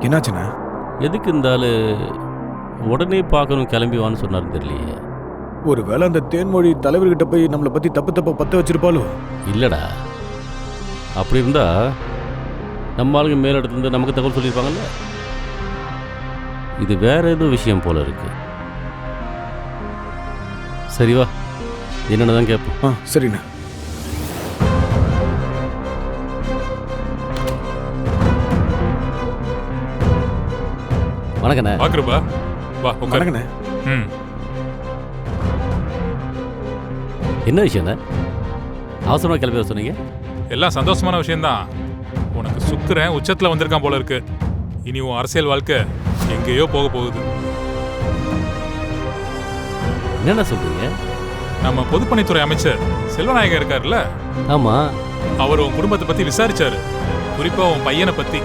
என்னாச்சுண்ணே? எதுக்கு இந்த ஆள் உடனே பார்க்கணும் கிளம்பி வான்னு சொன்னாருன்னு தெரியலையே. ஒரு வேளை அந்த தேன்மொழி தலைவர்கிட்ட போய் நம்மளை பற்றி தப்பு பற்ற வச்சிருப்பாளோ? இல்லைடா, அப்படி இருந்தா நம்ம ஆளுங்க மேலிடத்துலேருந்து நமக்கு தகவல் சொல்லியிருப்பாங்கல்ல. இது வேற ஏதோ விஷயம் போல இருக்கு. சரி வா, என்னென்னு தான் கேட்போம். சரிண்ணா. வணக்கண்ணே. பாக்குறப்பா வா உட்காருங்கண்ணே. என்ன விஷயண்ணே அவசரமாக கிளம்பி வர சொன்னீங்க? எல்லாம் சந்தோஷமான விஷயம்தான். உனக்கு சுக்கரன் உச்சத்தில் வந்திருக்கான் போல இருக்கு. இனி உன் அரசியல் வாழ்க்கை எங்கேயோ போக போகுது. என்னென்ன சொல்றீங்க? நம்ம பொதுப்பணித்துறை அமைச்சர் செல்வநாயகம் இருக்காருல்ல? ஆமா. அவர் உன் குடும்பத்தை பத்தி விசாரிச்சாரு, குறிப்பா உன் பையனை பத்தி.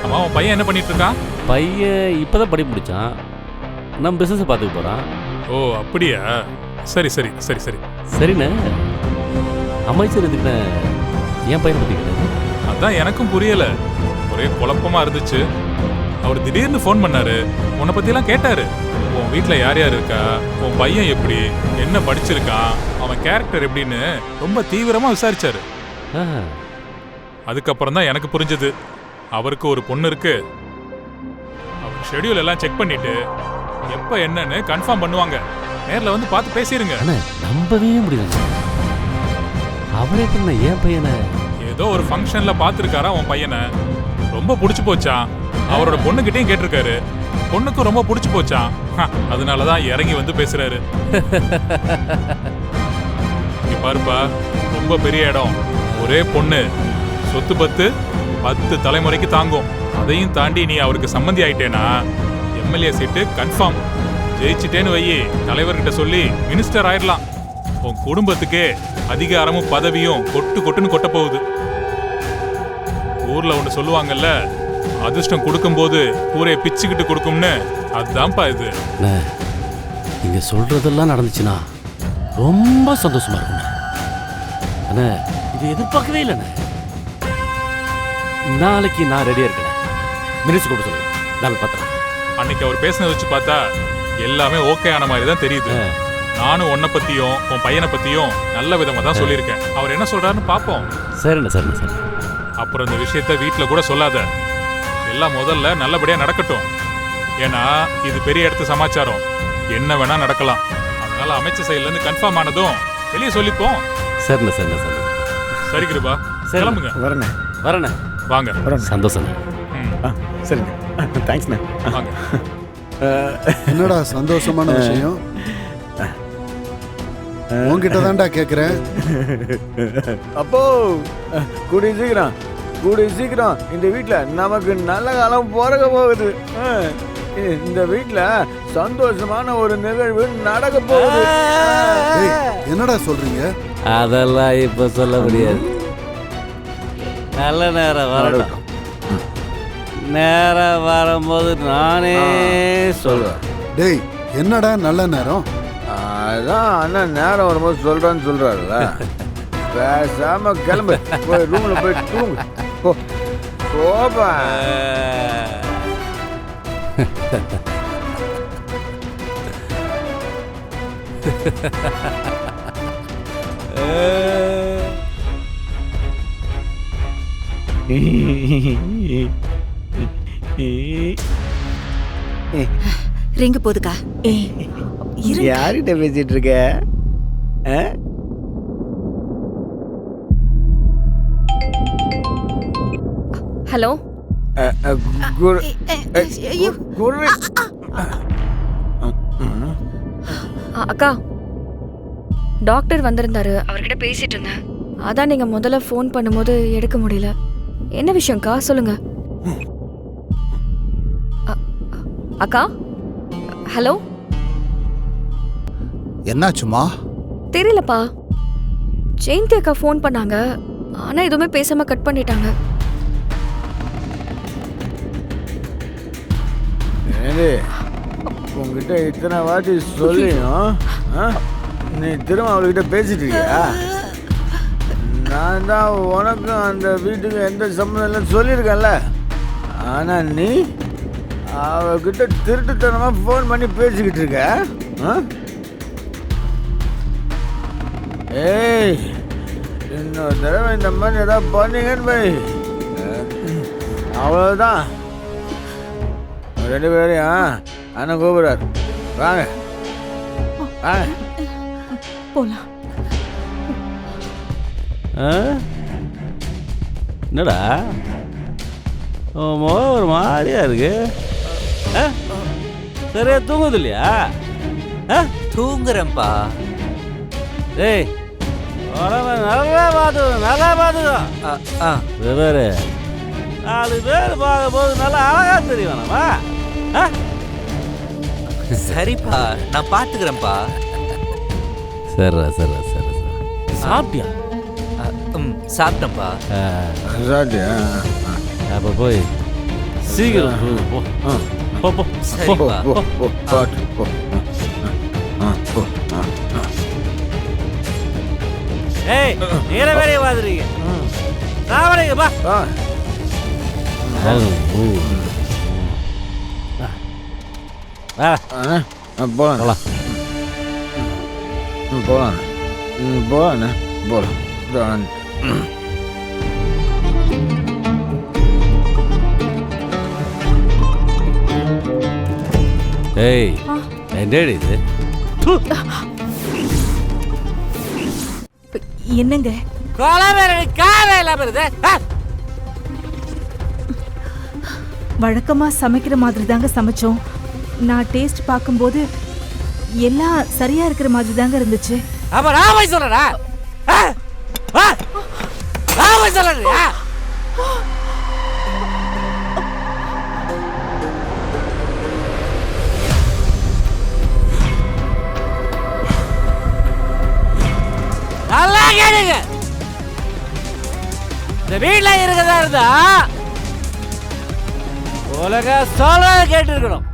ஆமா, உன் பையன் என்ன பண்ணிட்டு இருக்கான்? பையன் இப்பதான் படிப்பு முடிச்சான். நம்ம பிசினஸ் பார்த்துக்க போறான். ஓ அப்படியா? சரி சரி சரி சரி சரிண்ணே. அமைச்சர் எதுக்குண்ணே என் பையனை பத்தி கேட்டாரு? அதான் எனக்கும் புரியல, ஒரே குழப்பமா இருந்துச்சு. அவர் திடீர்னு ஃபோன் பண்ணாரு, உன்னை பத்திலாம் கேட்டாரு. உன் வீட்டில் யார் யார் இருக்கா, உன் பையன் எப்படி, என்ன படிச்சிருக்கான், அவன் கேரக்டர் எப்படின்னு ரொம்ப தீவிரமா விசாரிச்சாரு. அதுக்கப்புறம் தான் எனக்கு புரிஞ்சது, அவருக்கு ஒரு பொண்ணு இருக்கு. அவர் ஷெட்யூல் எல்லாம் செக் பண்ணிட்டு எப்ப என்னன்னு கன்ஃபார்ம் பண்ணுவாங்க. நேர்ல வந்து பார்த்து பேசிருங்க. நம்பவே முடியல. அவரே பண்ண என் பையனை ஏதோ ஒரு ஃபங்க்ஷன்ல பார்த்துருக்காரா உன் பையனை, ரொம்ப பிடிச்சி போச்சான். அவரோட பொண்ணுகிட்டையும் கேட்டிருக்காரு, பொண்ணுக்கும் ரொம்ப பிடிச்சி போச்சான். அதனாலதான் இறங்கி வந்து பேசுறாரு. இங்க பாருப்பா, ரொம்ப பெரிய இடம், ஒரே பொண்ணு, சொத்து பத்து 10 தலைமுறைக்கு தாங்கும். அதையும் தாண்டி நீ அவருக்கு சம்மந்தி ஆயிட்டேனா எம்எல்ஏ சீட்டு கன்ஃபார்ம். ஜெயிச்சிட்டேன்னு வையே, தலைவர்கிட்ட சொல்லி மினிஸ்டர் ஆயிடலாம். உன் குடும்பத்துக்கே அதிகாரமும் பதவியும் கொட்டு கொட்டுன்னு கொட்ட போகுது. ஊர்ல ஒண்ணு சொல்லுவாங்கல்ல, அதிர்ஷ்டம் கொடுக்கும்போது ஊரே பிச்சுக்கிட்டு கொடுக்கும்னு, அதுதான்ப்பா இது. நீங்க சொல்றதெல்லாம் நடந்துச்சுன்னா ரொம்ப சந்தோஷமா இருக்கும். அண்ணே, இது எதிர்பார்க்கவே இல்லைண்ணே. நாளைக்கு நான் ரெடியா இருக்கேன். மினிஸ்டர் கூட சொல்லுங்க, நான் பார்த்துறேன். அன்னைக்கு அவர் பேசினதை வச்சு பார்த்தா எல்லாமே ஓகே ஆன மாதிரி தான் தெரியுது. நானும் உன்னை பத்தியும் உன் பையனை பத்தியும் நல்ல விதமா தான் சொல்லியிருக்கேன். அவர் என்ன சொல்றாருன்னு பார்ப்போம். சரிண்ணே சரிண்ணே சரி. அப்புறம் இந்த விஷயத்த வீட்டில் கூட சொல்லாத, எல்லாம் முதல்ல நல்லபடியா நடக்கட்டும். ஏன்னா இது பெரிய இடத்து சமாச்சாரம், என்ன வேணா நடக்கலாம். அதனால அமைச்சர் சைட்ல இருந்து கன்ஃபார்ம் ஆனதும் வெளியே சொல்லிப்போம். சரிண்ணே சரிண்ணே சரி. சரி கிருபா, கிளம்புங்க. வரண்ணே வரண்ணே. வாங்க. சந்தோஷம். சரிண்ணே, தேங்க்ஸ்ண்ணே. வாங்க. என்னடா சந்தோஷமான விஷயம்? உன்கிட்ட தான்டா கேட்குறேன். அப்போ கூடிய சீக்கிரம் இந்த வீட்டில் நமக்கு நல்ல காலம் பிறக்க போகுது. இந்த வீட்டில் சந்தோஷமான ஒரு நிகழ்வு நடக்க போகுது. என்னடா சொல்றீங்க? அதெல்லாம் இப்ப சொல்ல முடியாது. நல்ல நேரம் வரட்டும். நேரம் வரும்போது நானே சொல்றேன். டேய், என்னடா நல்ல நேரம்? அதான் அண்ணன் நேரம் வரும்போது சொல்றான்னு சொல்றாருல்ல. பேசாம கிளம்பு, போய் ரூம்ல போய் தூங்கு. போப்பா. ரிங்கு போதுக்கா. யார்கிட்ட பேசிட்டு இருக்க? ஹலோ. அக்கா, டாக்டர் வந்திருந்தாரு, அவர்கிட்ட பேசிட்டு இருந்தேன். அதான் நீங்க முதல்ல ஃபோன் பண்ணும்போது எடுக்க முடியல. என்ன விஷயம்க்கா, சொல்லுங்க. அக்கா, ஹலோ. என்னாச்சுமா? தெரியலப்பா, ஜெயந்தி அக்கா ஃபோன் பண்ணாங்க, ஆனா எதுவுமே பேசாம கட் பண்ணிட்டாங்க. உங்ககிட்ட இத்தனை வாட்டி சொல்லியும் நீ திரும்ப அவர்கிட்ட பேசிட்டு இருக்கியா? நான் தான் உனக்கும் அந்த வீட்டுக்கு எந்த சம்மந்தம் இல்லைன்னு சொல்லியிருக்கேன்ல. ஆனா நீ அவகிட்ட திருட்டுத்தனமா ஃபோன் பண்ணி பேசிக்கிட்டு இருக்க ஆ? ஏய் இன்னொரு தடவை இந்த மாதிரி ஏதாவது பண்ணீங்கன்னு போய் அவ்வளோதான். ரெண்டு பேரையும் அண்ணன் கூப்பிடுறாரு. வாங்க வாங்க. போலாம். என்னடா உன் முகம் ஒரு மாதிரியா இருக்கு. சரியா தூங்குது இல்லையா? தூங்குறேன்ப்பா. ஏய் உடம்ப நல்லா பார்த்துக்கோ. வெவ்வேறு 4 பேர் பார்க்க போது நல்லா அழகா தெரியவேணாமா? சரிப்பா, நான் பாத்துக்கிறேன்ப்பா. சரிடா சரிடா சரி சரி. சாப்பிட்டியா? சாப்பிட்டேன்ப்பா. சாப்பிட்டியா? அப்போ போய் சீக்கிரம் தூங்கு. போ போ போ. சரிப்பா. பாட்டு போ. ஏய் நீர வேலையை பார்த்துறீங்க. சாப்பிடுங்க பா. போகலாம் போகலாம் போகலாண்ணே போகலாம். ஏய் என்னடி இது? என்னங்க வழக்கமா சமைக்கிற மாதிரி தாங்க சமைச்சோம். நான் டேஸ்ட் பார்க்கும்போது எல்லாம் சரியா இருக்கிற மாதிரி தாங்க இருந்துச்சு. அப்ப நான் போய் சொல்றேன். நான் போய் சொல்றேன். நல்லா கேளுங்க. இந்த வீட்டுல இருக்கதா இருந்தா உலக சொல்ல கேட்டு இருக்கணும்.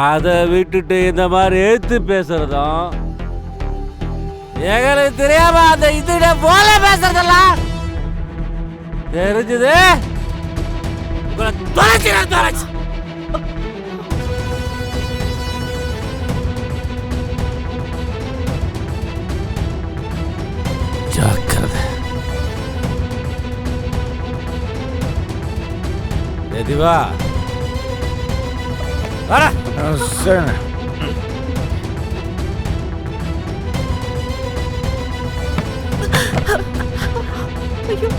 அதை விட்டுட்டு இந்த மாதிரி எழுத்து பேசுறதும் எங்களுக்கு தெரியாம அந்த இதுட போல பேசுறதெல்லாம் தெரிஞ்சது உங்களை தொலைச்சு. ஜாக்கிரதை. திவா வர. சரிண்ணே. ஐயோ